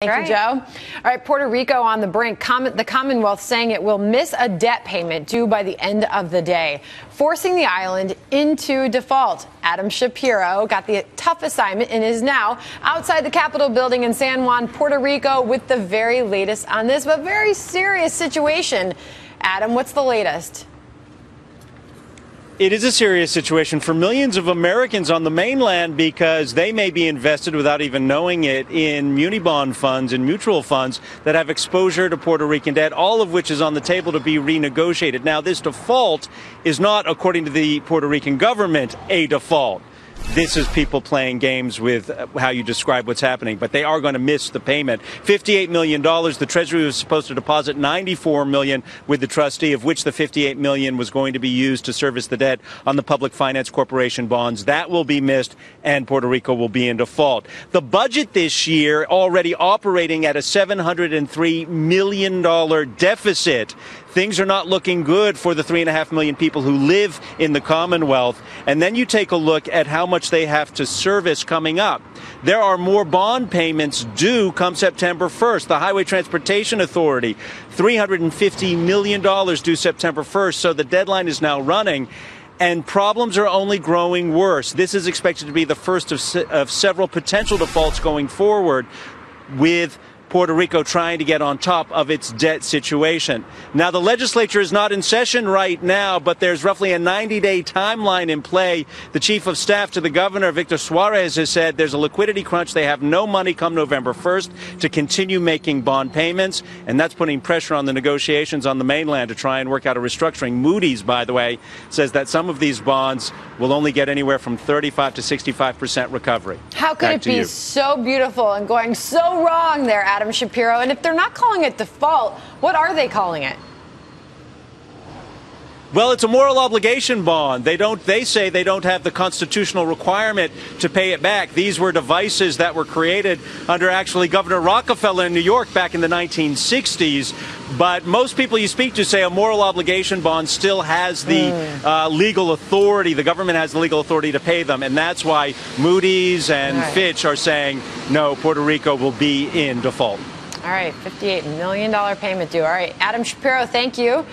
Thank you, Joe. All right, Puerto Rico on the brink. The Commonwealth saying it will miss a debt payment due by the end of the day, forcing the island into default. Adam Shapiro got the tough assignment and is now outside the Capitol building in San Juan, Puerto Rico, with the very latest on this, but very serious situation. Adam, what's the latest? It is a serious situation for millions of Americans on the mainland because they may be invested without even knowing it in muni bond funds and mutual funds that have exposure to Puerto Rican debt, all of which is on the table to be renegotiated. Now, this default is not, according to the Puerto Rican government, a default. This is people playing games with how you describe what's happening, but they are going to miss the payment. $58 million. The Treasury was supposed to deposit $94 million with the trustee, of which the $58 million was going to be used to service the debt on the Public Finance Corporation bonds. That will be missed, and Puerto Rico will be in default. The budget this year already operating at a $703 million deficit. Things are not looking good for the 3.5 million people who live in the Commonwealth. And then you take a look at how much they have to service coming up. There are more bond payments due come September 1st. The Highway Transportation Authority, $350 million due September 1st. So the deadline is now running. And problems are only growing worse. This is expected to be the first of several potential defaults going forward, with Puerto Rico trying to get on top of its debt situation. Now, the legislature is not in session right now, but there's roughly a 90-day timeline in play. The chief of staff to the governor, Victor Suarez, has said there's a liquidity crunch. They have no money come November 1st to continue making bond payments, and that's putting pressure on the negotiations on the mainland to try and work out a restructuring. Moody's, by the way, says that some of these bonds will only get anywhere from 35 to 65% recovery. How could it be so beautiful and going so wrong there, Adam Shapiro? And if they're not calling it default, what are they calling it? Well, it's a moral obligation bond. They say they don't have the constitutional requirement to pay it back. These were devices that were created under actually Governor Rockefeller in New York back in the 1960s. But most people you speak to say a moral obligation bond still has the legal authority. The government has the legal authority to pay them. And that's why Moody's and Fitch are saying, no, Puerto Rico will be in default. All right, $58 million payment due. All right, Adam Shapiro, thank you.